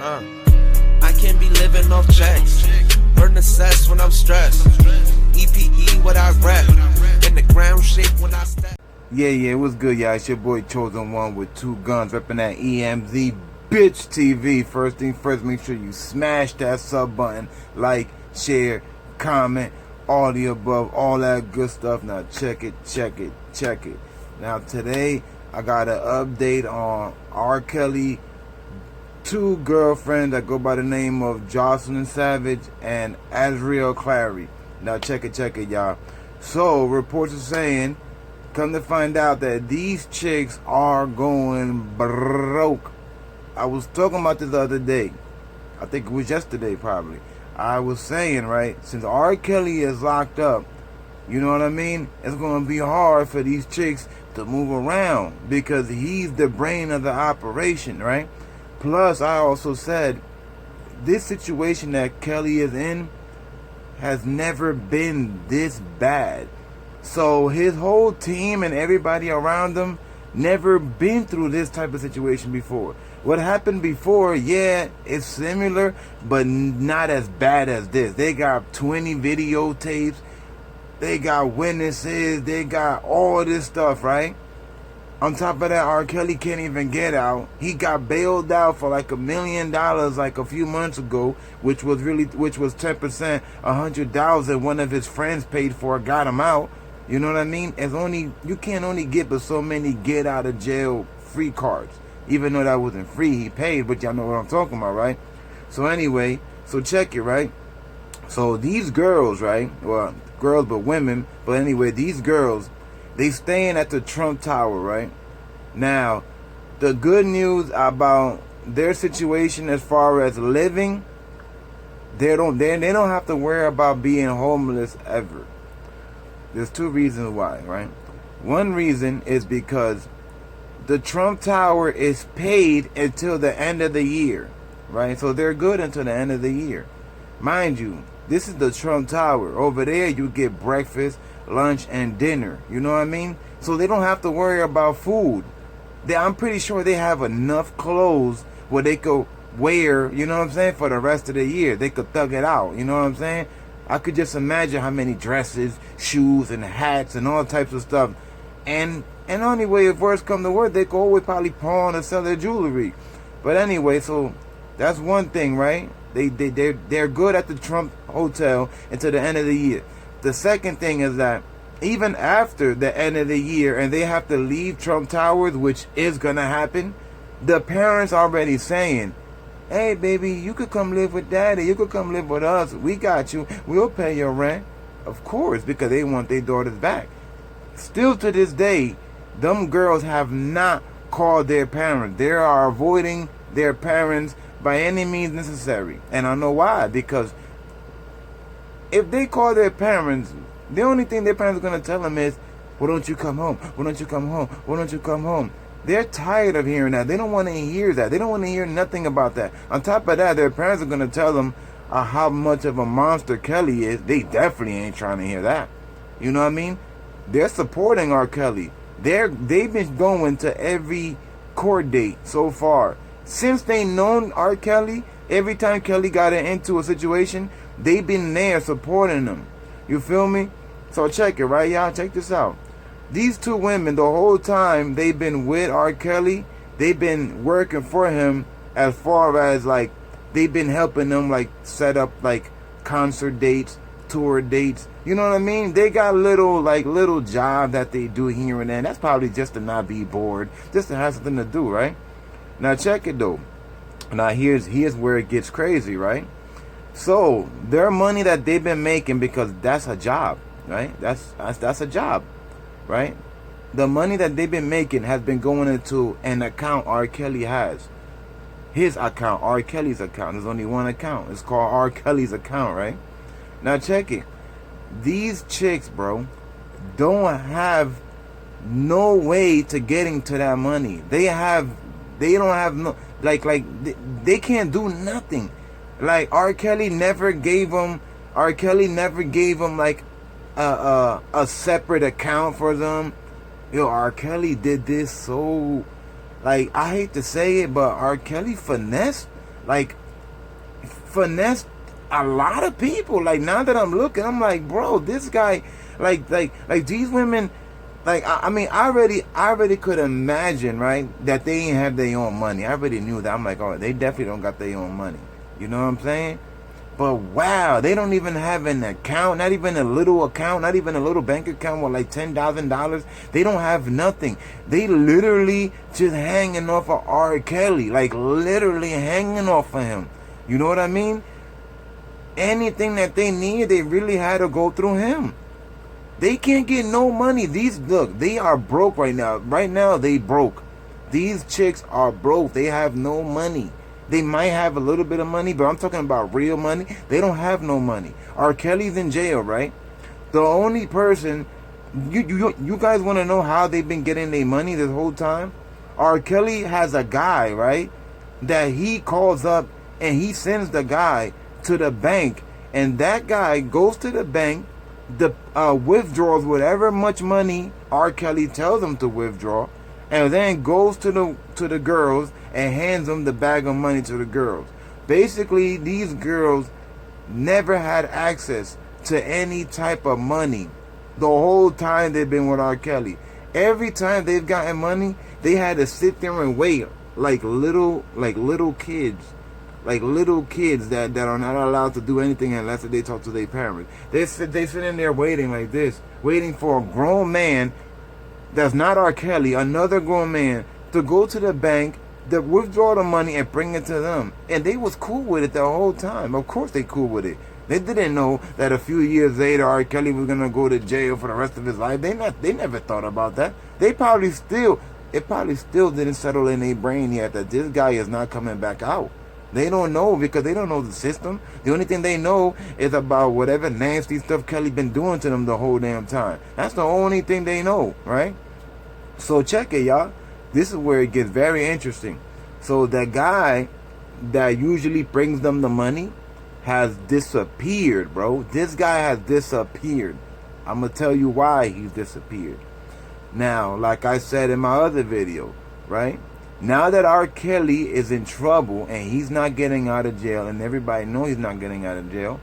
I can't be living off checks. Burn the cess when I'm stressed. EPE what I rap. In the ground shake when I step. Yeah, what's good, y'all? It's your boy Chosen One with two guns, repping that EmZ Bitch TV. First thing first, make sure you smash that sub button, like, share, comment, all the above, all that good stuff. Now check it. Now today, I got an update on R. Kelly, two girlfriends that go by the name of Joycelyn Savage and Azriel Clary. Now check it, y'all. So, reports are saying, come to find out that these chicks are going broke. I was talking about this the other day. I think it was yesterday probably. I was saying, right, since R. Kelly is locked up, you know what I mean? It's going to be hard for these chicks to move around because he's the brain of the operation, right? Plus, I also said, this situation that Kelly is in has never been this bad. So his whole team and everybody around him never been through this type of situation before. What happened before, yeah, it's similar, but not as bad as this. They got 20 videotapes, they got witnesses, they got all this stuff, right? On top of that, R. Kelly can't even get out. He got bailed out for like $1 million like a few months ago, which was 10%, $100,000 one of his friends paid for, got him out. You know what I mean? You can't only get but so many get out of jail free cards. Even though that wasn't free, he paid, but y'all know what I'm talking about, right? So anyway, so check it, right? So these girls, right? Well, girls but women, but anyway, these girls, they staying at the Trump Tower, right? Now, the good news about their situation as far as living, they don't have to worry about being homeless ever. There's two reasons why, right? One reason is because the Trump Tower is paid until the end of the year, right? So they're good until the end of the year. Mind you, this is the Trump Tower. Over there, you get breakfast, lunch, and dinner. You know what I mean? So they don't have to worry about food. I'm pretty sure they have enough clothes where they could wear, you know what I'm saying, for the rest of the year. They could thug it out, you know what I'm saying? I could just imagine how many dresses, shoes, and hats, and all types of stuff. And anyway, if worse come to worse, they could always probably pawn or sell their jewelry. But anyway, so that's one thing, right? They're good at the Trump Hotel until the end of the year. The second thing is that even after the end of the year and they have to leave Trump Towers, which is gonna happen, the parents already saying, hey baby, you could come live with daddy, you could come live with us, we got you, we'll pay your rent. Of course, because they want their daughters back. Still to this day, them girls have not called their parents. They are avoiding their parents by any means necessary. And I know why. Because if they call their parents, the only thing their parents are going to tell them is, why don't you come home? Why don't you come home? Why don't you come home? They're tired of hearing that. They don't want to hear that. They don't want to hear nothing about that. On top of that, their parents are going to tell them how much of a monster Kelly is. They definitely ain't trying to hear that. You know what I mean? They're supporting R. Kelly. They've been going to every court date so far. Since they known R. Kelly, every time Kelly got into a situation, they've been there supporting him. You feel me? So check it, right, y'all? Check this out. These two women, the whole time they've been with R. Kelly, they've been working for him as far as, like, they've been helping them, like, set up, like, concert dates, tour dates. You know what I mean? They got little job that they do here and there. That's probably just to not be bored, just to have something to do, right? Now check it though. Now here's where it gets crazy, right? So their money that they've been making, because that's a job, right? That's a job, right? The money that they've been making has been going into an account R. Kelly has. His account, R. Kelly's account. There's only one account. It's called R. Kelly's account, right? Now check it. These chicks, bro, don't have no way to getting to that money. They don't have no, they can't do nothing. Like R. Kelly never gave them like a separate account for them. Yo, R. Kelly did this so, like, I hate to say it, but R. Kelly finessed like finessed a lot of people. Like now that I'm looking, I'm like, bro, this guy, like these women, like I mean, I already could imagine, right, that they ain't have their own money. I already knew that. I'm like, oh, they definitely don't got their own money. You know what I'm saying? But wow, they don't even have an account, not even a little account, not even a little bank account with like $10,000. They don't have nothing. They literally just hanging off of R. Kelly, like literally hanging off of him. You know what I mean? Anything that they need, they really had to go through him. They can't get no money. Look, they are broke right now. Right now, they broke. These chicks are broke. They have no money. They might have a little bit of money, but I'm talking about real money. They don't have no money. R. Kelly's in jail, right? The only person, you guys want to know how they've been getting their money this whole time? R. Kelly has a guy, right, that he calls up and he sends the guy to the bank, and that guy goes to the bank, withdraws whatever much money R. Kelly tells him to withdraw, and then goes to the girls and hands them the bag of money to the girls. Basically, these girls never had access to any type of money the whole time they've been with R. Kelly. Every time they've gotten money, they had to sit there and wait like little kids. Like little kids that are not allowed to do anything unless they talk to their parents. They sit in there waiting like this, waiting for a grown man that's not R. Kelly, another grown man, to go to the bank, to withdraw the money and bring it to them. And they was cool with it the whole time. Of course they cool with it. They didn't know that a few years later R. Kelly was gonna go to jail for the rest of his life. They never thought about that. It probably still didn't settle in their brain yet that this guy is not coming back out. They don't know because they don't know the system. The only thing they know is about whatever nasty stuff Kelly been doing to them the whole damn time. That's the only thing they know, right? So check it, y'all. This is where it gets very interesting. So the guy that usually brings them the money has disappeared, bro. This guy has disappeared. I'm going to tell you why he's disappeared. Now, like I said in my other video, right? Now that R. Kelly is in trouble and he's not getting out of jail, and everybody knows he's not getting out of jail,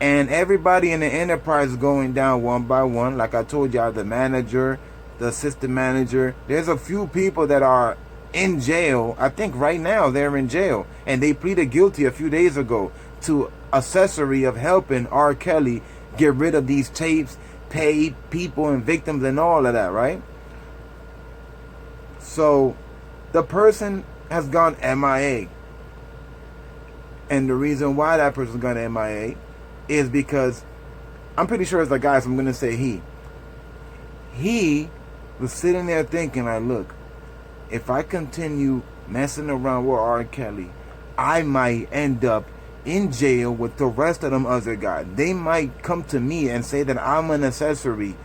and everybody in the enterprise is going down one by one, like I told y'all, the manager, the assistant manager, there's a few people that are in jail. I think right now they're in jail, and they pleaded guilty a few days ago to accessory of helping R. Kelly get rid of these tapes, pay people and victims and all of that, right? So the person has gone MIA. And the reason why that person's gone MIA is because, I'm pretty sure it's a guy, so I'm going to say he. He was sitting there thinking, like, look, if I continue messing around with R. Kelly, I might end up in jail with the rest of them other guys. They might come to me and say that I'm an accessory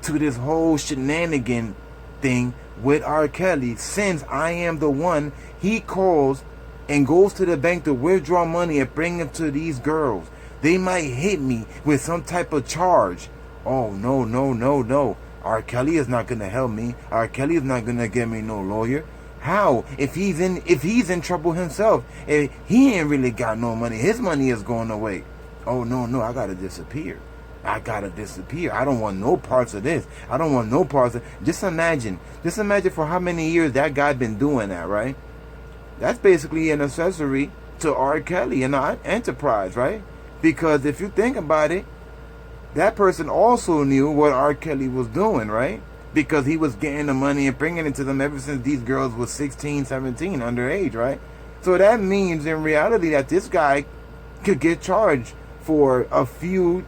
to this whole shenanigan thing with R. Kelly, since I am the one he calls and goes to the bank to withdraw money and bring it to these girls. They might hit me with some type of charge. Oh, no. R. Kelly is not going to help me. R. Kelly is not going to get me no lawyer. How? If he's in trouble himself, if he ain't really got no money, his money is going away. Oh, no, I got to disappear. I don't want no parts of this. I don't want no parts of... Just imagine for how many years that guy been doing that, right? That's basically an accessory to R. Kelly and our enterprise, right? Because if you think about it, that person also knew what R. Kelly was doing, right? Because he was getting the money and bringing it to them ever since these girls was 16, 17, underage, right? So that means in reality that this guy could get charged for a few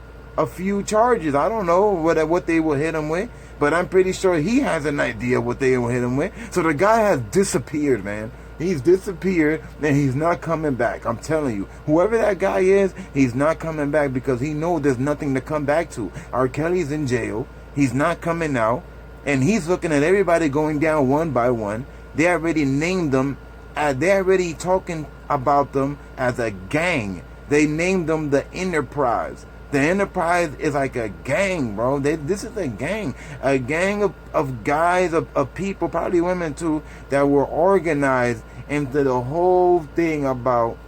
charges. I don't know what they will hit him with, but I'm pretty sure he has an idea what they will hit him with. So the guy has disappeared, man. He's disappeared and he's not coming back. I'm telling you, whoever that guy is, he's not coming back because he knows there's nothing to come back to. R. Kelly's in jail. He's not coming out. And he's looking at everybody going down one by one. They already named them. They're already talking about them as a gang. They named them the Enterprise. The Enterprise is like a gang, bro. This is a gang of guys, of people, probably women too, that were organized into the whole thing about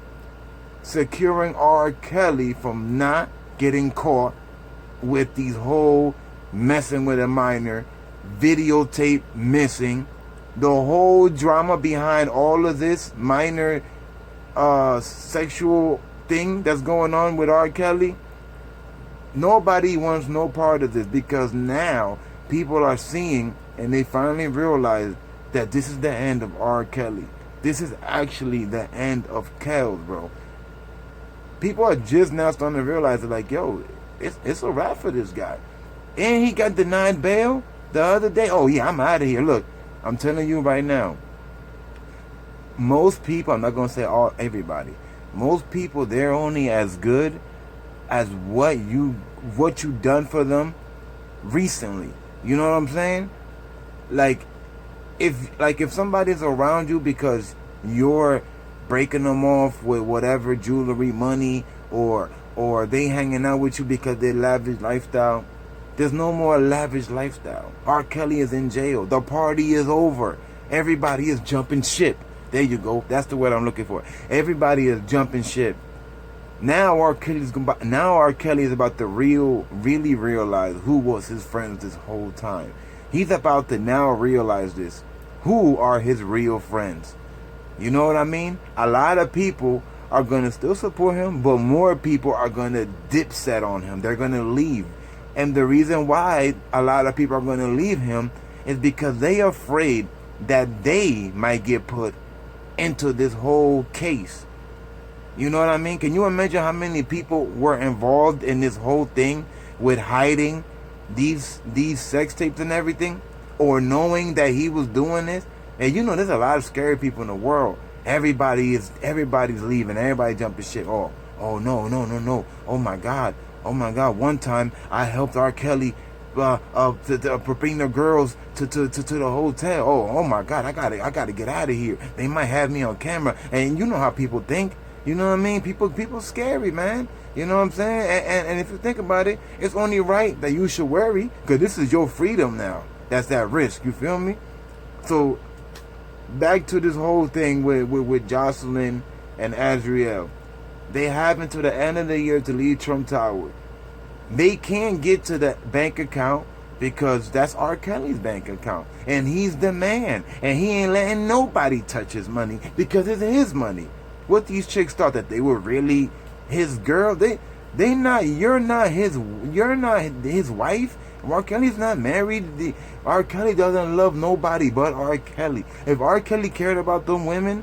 securing R. Kelly from not getting caught with these whole messing with a minor, videotape missing, the whole drama behind all of this minor sexual thing that's going on with R. Kelly. Nobody wants no part of this, because now people are seeing and they finally realize that this is the end of R. Kelly. This is actually the end of Kells, bro. People are just now starting to realize it, like, yo, it's a wrap for this guy. And he got denied bail the other day. Oh yeah, I'm out of here. Look, I'm telling you right now, most people, I'm not gonna say everybody, most people, they're only as good as what you done for them recently. You know what I'm saying? Like if somebody's around you because you're breaking them off with whatever jewelry, money, or they hanging out with you because they lavish lifestyle, there's no more lavish lifestyle. R. Kelly is in jail. The party is over. Everybody is jumping ship. There you go. That's the word I'm looking for. Everybody is jumping ship. Now R. Kelly is about to really realize who was his friends this whole time. He's about to now realize this. Who are his real friends? You know what I mean? A lot of people are going to still support him, but more people are going to dip set on him. They're going to leave. And the reason why a lot of people are going to leave him is because they are afraid that they might get put into this whole case. You know what I mean? Can you imagine how many people were involved in this whole thing with hiding these sex tapes and everything, or knowing that he was doing this? And you know, there's a lot of scary people in the world. Everybody's leaving. Everybody jumping shit. Oh no. Oh my God. One time I helped R. Kelly to bring the girls to the hotel. Oh my God. I gotta get out of here. They might have me on camera. And you know how people think. You know what I mean? People scary, man. You know what I'm saying? And if you think about it, it's only right that you should worry, because this is your freedom now that's at risk. You feel me? So back to this whole thing with Joycelyn and Azriel. They have until the end of the year to leave Trump Tower. They can't get to the bank account because that's R. Kelly's bank account. And he's the man. And he ain't letting nobody touch his money because it's his money. What these chicks thought, that they were really his girl? You're not his wife. R. Kelly's not married. R. Kelly doesn't love nobody but R. Kelly. If R. Kelly cared about them women,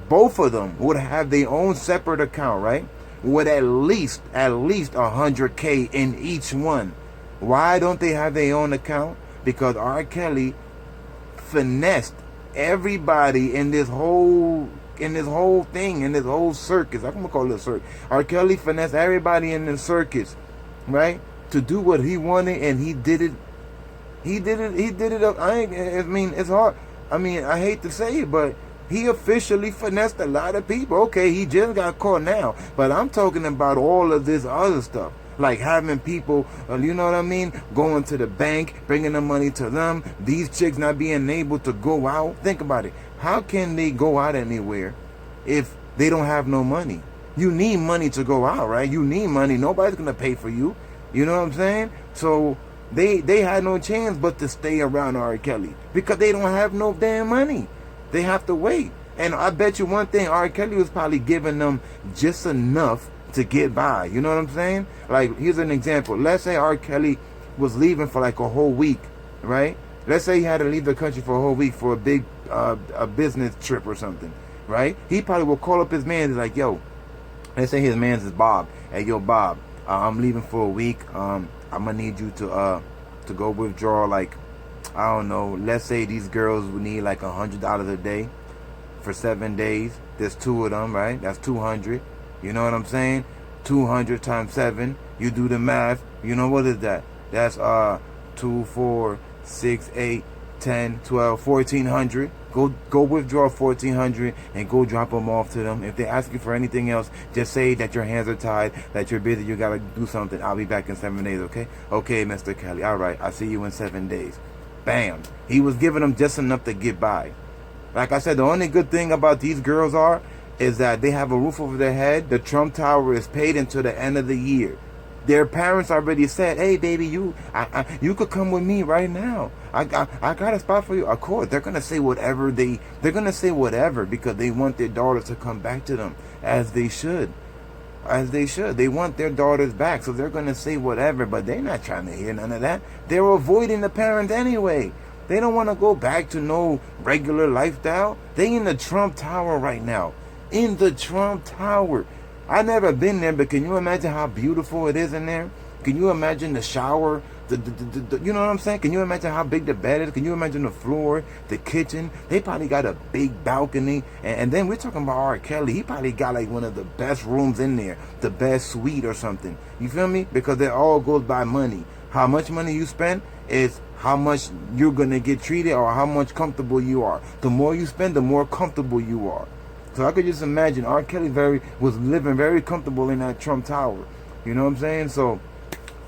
both of them would have their own separate account, right? With at least $100K in each one. Why don't they have their own account? Because R. Kelly finessed everybody in this whole thing, in this whole circus. I'm gonna call it a circus. R. Kelly finessed everybody in the circus, right, to do what he wanted, and he did it. I mean, it's hard. I mean, I hate to say it, but he officially finessed a lot of people. Okay, he just got caught now, but I'm talking about all of this other stuff, like having people, you know what I mean, going to the bank, bringing the money to them. These chicks not being able to go out. Think about it. How can they go out anywhere if they don't have no money? You need money to go out, right? You need money. Nobody's gonna pay for you. You know what I'm saying? So they had no chance but to stay around R. Kelly because they don't have no damn money. They have to wait. And I bet you one thing, R. Kelly was probably giving them just enough to get by. You know what I'm saying? Like, here's an example. Let's say R. Kelly was leaving for like a whole week, right? Let's say he had to leave the country for a whole week for a big a business trip or something, right? He probably will call up his man and like, yo, let's say his man's is Bob. Hey, yo, Bob, I'm leaving for a week. I'm gonna need you to go withdraw, like, I don't know, let's say these girls would need like $100 a day for 7 days. There's 2 of them, right? That's 200. You know what I'm saying? 200 times 7. You do the math. You know, what is that? That's 2, 4, 6, 8, 10, 12, 1400. Go withdraw 1400 and go drop them off to them. If they ask you for anything else, just say that your hands are tied, that you're busy, you gotta do something. I'll be back in 7 days, okay? Okay, Mr. Kelly. All right, I'll see you in 7 days. Bam. He was giving them just enough to get by. Like I said, the only good thing about these girls is that they have a roof over their head. The Trump Tower is paid until the end of the year. Their parents already said, "Hey, baby, you could come with me right now. I got a spot for you." Of course, they're gonna say whatever they're gonna say whatever because they want their daughters to come back to them, as they should. As they should. They want their daughters back, so they're gonna say whatever. But they're not trying to hear none of that. They're avoiding the parents anyway. They don't want to go back to no regular lifestyle. They in the Trump Tower right now. In the Trump Tower. I never been there, but can you imagine how beautiful it is in there? Can you imagine the shower? You know what I'm saying? Can you imagine how big the bed is? Can you imagine the floor, the kitchen? They probably got a big balcony. And then we're talking about R. Kelly. He probably got like one of the best rooms in there, the best suite or something. You feel me? Because it all goes by money. How much money you spend is how much you're going to get treated or how much comfortable you are. The more you spend, the more comfortable you are. So I could just imagine R. Kelly was living very comfortable in that Trump Tower. You know what I'm saying? So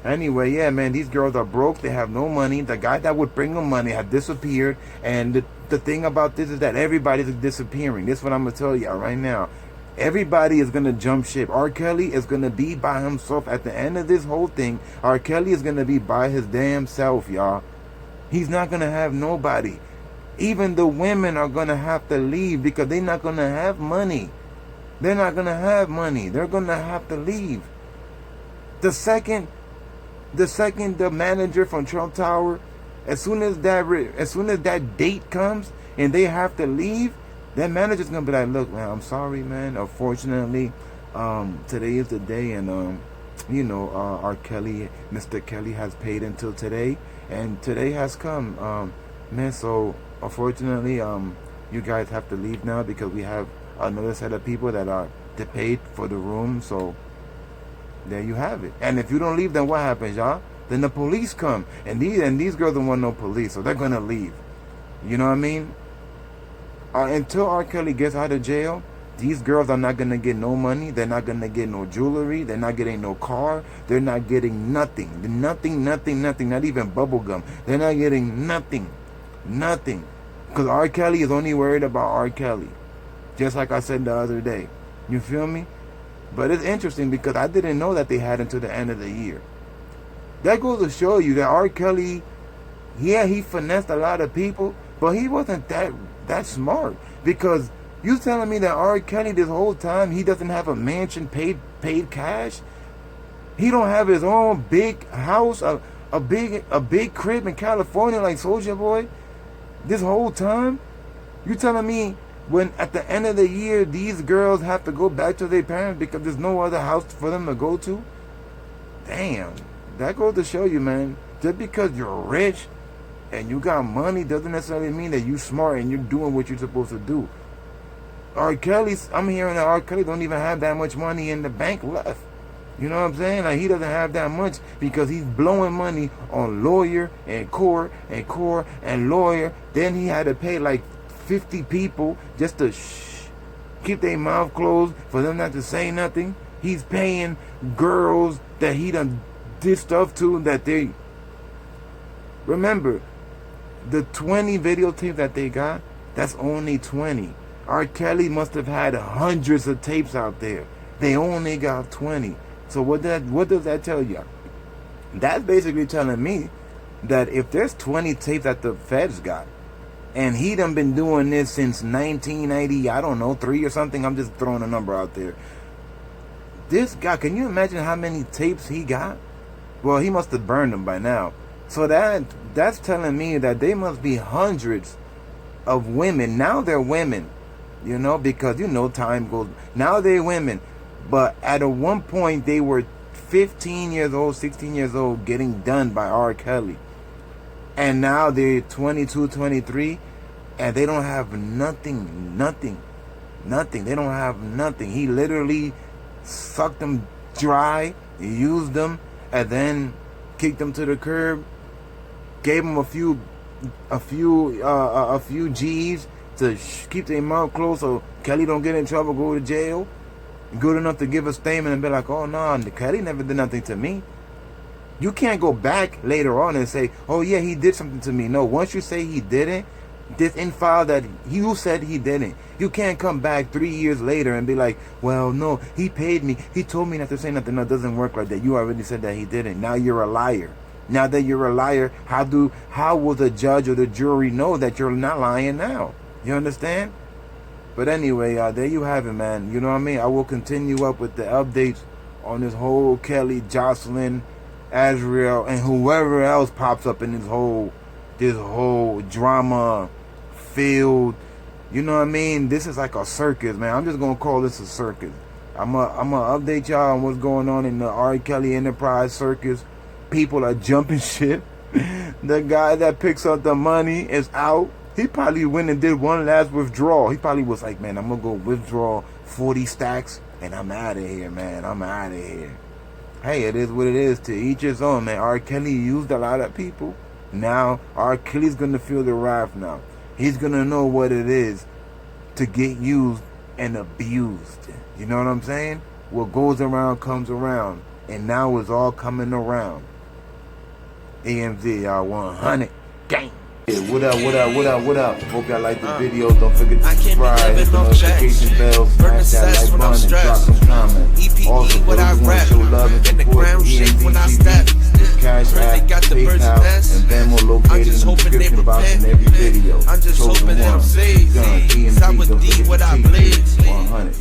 anyway, yeah, man, these girls are broke. They have no money. The guy that would bring them money had disappeared. And the thing about this is that everybody's disappearing. This is what I'm going to tell y'all right now. Everybody is going to jump ship. R. Kelly is going to be by himself. At the end of this whole thing, R. Kelly is going to be by his damn self, y'all. He's not going to have nobody. Even the women are going to have to leave because they're not going to have money. They're not going to have money. They're going to have to leave. The second the manager from Trump Tower, as soon as that date comes and they have to leave, that manager's going to be like, "Look, man, I'm sorry, man. Unfortunately, today is the day, and our Kelly, Mr. Kelly has paid until today, and today has come, man. So unfortunately, you guys have to leave now because we have another set of people that are paid for the room. So there you have it. And if you don't leave, then what happens, y'all? Then the police come, and these girls don't want no police, so they're gonna leave. You know what I mean? Until R. Kelly gets out of jail, these girls are not gonna get no money. They're not gonna get no jewelry. They're not getting no car. They're not getting nothing. Nothing. Not even bubble gum. They're not getting nothing. Nothing. Because R. Kelly is only worried about R. Kelly. Just like I said the other day. You feel me? But it's interesting because I didn't know that they had until the end of the year. That goes to show you that R. Kelly, yeah, he finessed a lot of people, but he wasn't that smart. Because you telling me that R. Kelly this whole time he doesn't have a mansion paid cash? He don't have his own big house, a big crib in California like Soulja Boy? This whole time? You telling me when at the end of the year these girls have to go back to their parents because there's no other house for them to go to? Damn. That goes to show you, man, just because you're rich and you got money doesn't necessarily mean that you're smart and you're doing what you're supposed to do. R. Kelly, I'm hearing that R. Kelly don't even have that much money in the bank left. You know what I'm saying? Like, he doesn't have that much because he's blowing money on lawyer and court and lawyer. Then he had to pay like 50 people just to keep their mouth closed for them not to say nothing. He's paying girls that he done did stuff to that they... Remember, the 20 videotapes that they got, that's only 20. R. Kelly must have had hundreds of tapes out there. They only got 20. So what does that tell you? That's basically telling me that if there's 20 tapes that the feds got, and he done been doing this since 1980, I don't know, 3 or something. I'm just throwing a number out there. This guy, can you imagine how many tapes he got? Well, he must have burned them by now. So that's telling me that they must be hundreds of women. Now they're women, you know, because, you know, time goes. Now they're women. But at one point, they were 15 years old, 16 years old, getting done by R. Kelly. And now they're 22, 23, and they don't have nothing. They don't have nothing. He literally sucked them dry, used them, and then kicked them to the curb, gave them a few G's to keep their mouth closed so Kelly don't get in trouble, go to jail. Good enough to give a statement and be like, "Oh no, Kelly never did nothing to me." You can't go back later on and say, "Oh yeah, he did something to me." No, once you say he didn't, this in file that you said he didn't. You can't come back 3 years later and be like, well, no, he paid me. He told me not to say nothing. No, it doesn't work like that. You already said that he didn't. Now you're a liar. Now that you're a liar, how will the judge or the jury know that you're not lying now? You understand? But anyway, there you have it, man. You know what I mean? I will continue up with the updates on this whole Kelly, Joycelyn, Azriel, and whoever else pops up in this whole drama field. You know what I mean? This is like a circus, man. I'm just gonna call this a circus. I'm gonna update y'all on what's going on in the R. Kelly Enterprise circus. People are jumping ship. The guy that picks up the money is out. He probably went and did one last withdrawal. He probably was like, man, I'm gonna go withdraw 40 stacks and I'm out of here, man. I'm out of here. Hey, it is what it is. To each his own, man. R. Kelly used a lot of people. Now R. Kelly's gonna feel the wrath now. He's gonna know what it is to get used and abused. You know what I'm saying? What goes around comes around. And now it's all coming around. EmZ, y'all 100 gang. Yeah, what up? Hope y'all like the video. Don't forget to subscribe, hit the notification bell, smash that like button, and drop some comments. Also, for those who want to show love and support EmZ TV, Cash App, PayPal, and Venmo located in the description box in every video. Chosen one, Guns, EmZ, don't forget to keep it 100.